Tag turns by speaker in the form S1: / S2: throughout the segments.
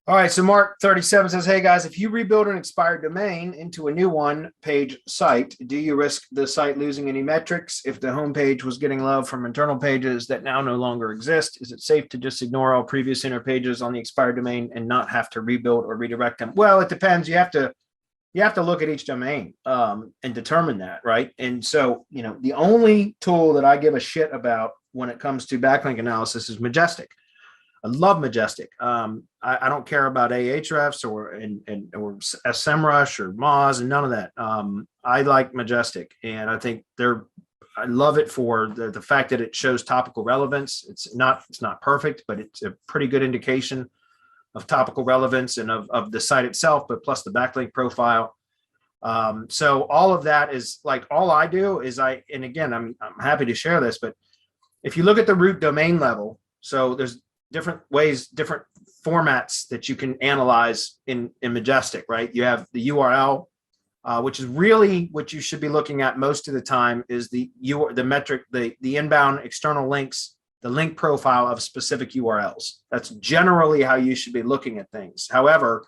S1: All right, so Mark 37 says, hey guys, if you rebuild an expired domain into a new one-page site, do you risk the site losing any metrics if the homepage was getting love from internal pages that now no longer exist? Is it safe to just ignore all previous inner pages on the expired domain and not have to rebuild or redirect them? Well, it depends. You have to look at each domain and determine that, right? And so, the only tool that I give a shit about when it comes to backlink analysis is Majestic. I love Majestic. I don't care about Ahrefs or SEMrush or Moz and none of that. I like Majestic, and I think I love it for the fact that it shows topical relevance. It's not perfect, but it's a pretty good indication of topical relevance and of the site itself, but plus the backlink profile. So all of that is like all I do is and again, I'm happy to share this, but if you look at the root domain level, so there's different ways, different formats that you can analyze in Majestic, right? You have the URL, which is really what you should be looking at most of the time is the metric, the inbound external links, the link profile of specific URLs. That's generally how you should be looking at things. However,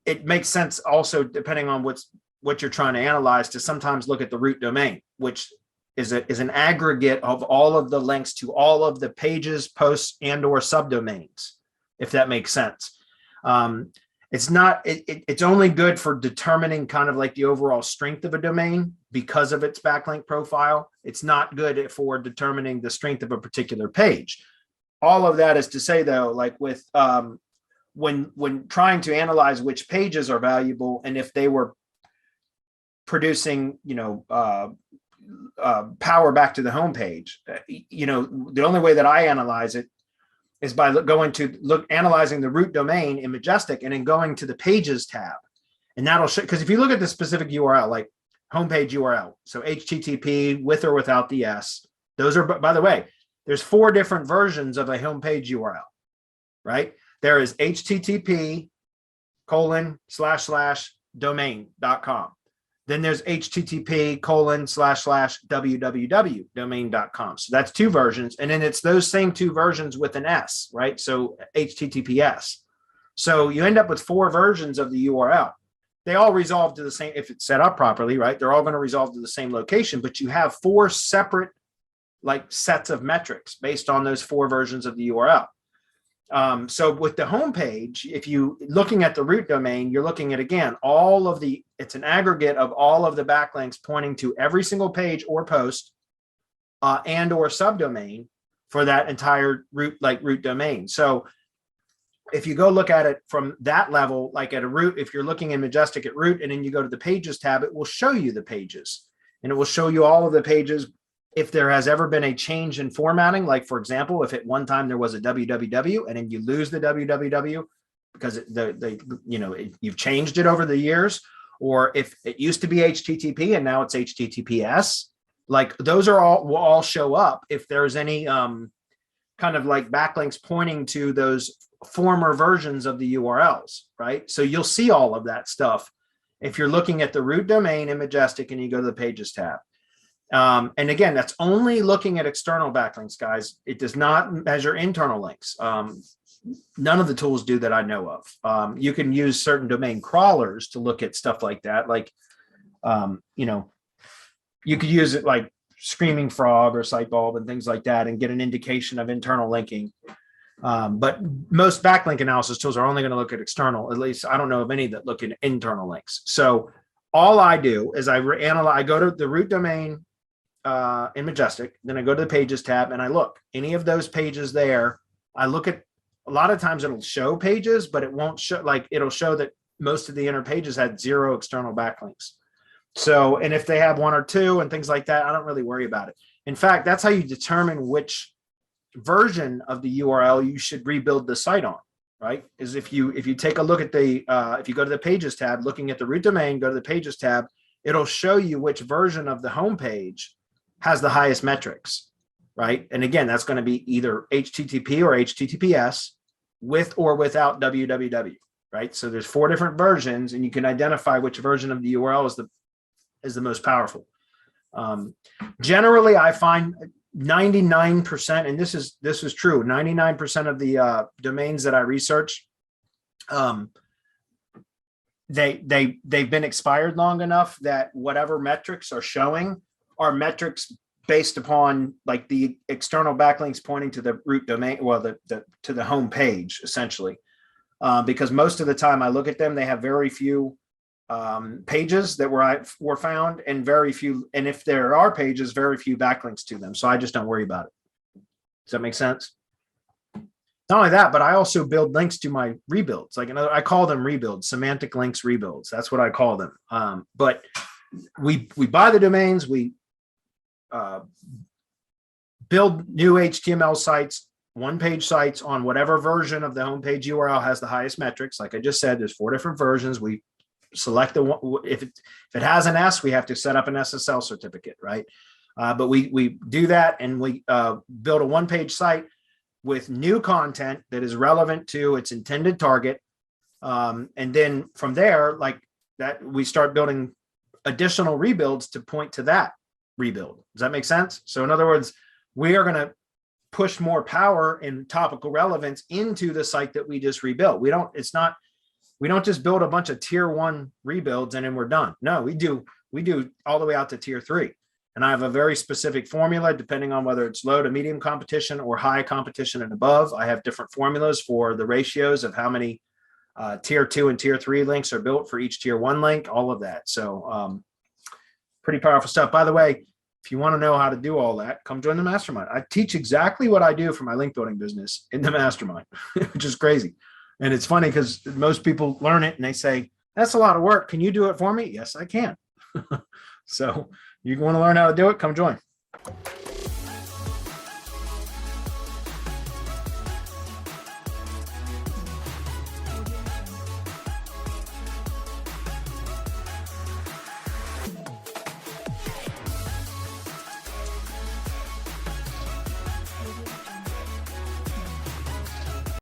S1: it makes sense also depending on what you're trying to analyze to sometimes look at the root domain, which is an aggregate of all of the links to all of the pages, posts, and or subdomains, if that makes sense. It's only good for determining kind of like the overall strength of a domain because of its backlink profile. It's not good for determining the strength of a particular page. All of that is to say, though, like with when trying to analyze which pages are valuable and if they were producing, power back to the homepage. The only way that I analyze it is by analyzing the root domain in Majestic and then going to the Pages tab, and that'll show. Because if you look at the specific URL, like homepage URL, so HTTP with or without the S, those are. By the way, there's 4 different versions of a homepage URL, right? There is http://domain.com. Then there's http://www.domain.com. So that's 2 versions. And then it's those same 2 versions with an S, right? So HTTPS. So you end up with 4 versions of the URL. They all resolve to the same, if it's set up properly, right? They're all going to resolve to the same location, but you have 4 separate like sets of metrics based on those 4 versions of the URL. So with the homepage, if you looking at the root domain, you're looking at, again, it's an aggregate of all of the backlinks pointing to every single page or post and or subdomain for that entire root domain. So if you go look at it from that level, like at a root, if you're looking in Majestic at root and then you go to the Pages tab, it will show you the pages and it will show you all of the pages. If there has ever been a change in formatting, like for example, if at one time there was a www and then you lose the www because you've changed it over the years, or if it used to be HTTP and now it's HTTPS, like those will all show up if there's any kind of like backlinks pointing to those former versions of the URLs, right? So you'll see all of that stuff if you're looking at the root domain in Majestic and you go to the Pages tab. And again, that's only looking at external backlinks, guys. It does not measure internal links. None of the tools do that I know of. You can use certain domain crawlers to look at stuff like that. Like, you could use it like Screaming Frog or Sitebulb and things like that and get an indication of internal linking. But most backlink analysis tools are only going to look at external. At least I don't know of any that look at internal links. So all I do is I go to the root domain in Majestic, then I go to the Pages tab and I look any of those pages there. I look at, a lot of times it'll show pages, but it won't show, like it'll show that most of the inner pages had 0 external backlinks. So, and if they have 1 or 2 and things like that, I don't really worry about it. In fact, that's how you determine which version of the URL you should rebuild the site on, right? Is if you take a look at if you go to the Pages tab, looking at the root domain, go to the Pages tab, it'll show you which version of the homepage has the highest metrics, right? And again, that's going to be either HTTP or HTTPS with or without www, right? So there's 4 different versions and you can identify which version of the URL is the most powerful. Generally, I find 99%, and this is true, 99% of the domains that I research, they've been expired long enough that whatever metrics are showing are metrics based upon like the external backlinks pointing to the root domain, well, to the home page essentially. Because most of the time I look at them, they have very few pages that were found, and very few, and if there are pages, very few backlinks to them. So I just don't worry about it. Does that make sense? Not only that, but I also build links to my rebuilds. Like I call them rebuilds, semantic links rebuilds. That's what I call them. But we buy the domains, we build new HTML sites, one-page sites on whatever version of the homepage URL has the highest metrics. Like I just said, there's 4 different versions. We select the one. If it has an S, we have to set up an SSL certificate, right? But we do that, and we build a one-page site with new content that is relevant to its intended target. And then from there, like that, we start building additional rebuilds to point to that rebuild. Does that make sense? So in other words, we are going to push more power and topical relevance into the site that we just rebuilt. We don't just build a bunch of tier 1 rebuilds and then we're done. No, we do all the way out to tier 3. And I have a very specific formula depending on whether it's low to medium competition or high competition and above. I have different formulas for the ratios of how many tier 2 and tier 3 links are built for each tier 1 link, all of that. So pretty powerful stuff. By the way, if you want to know how to do all that, come join the mastermind. I teach exactly what I do for my link building business in the mastermind, which is crazy. And it's funny because most people learn it and they say, that's a lot of work. Can you do it for me? Yes, I can. So you want to learn how to do it? Come join.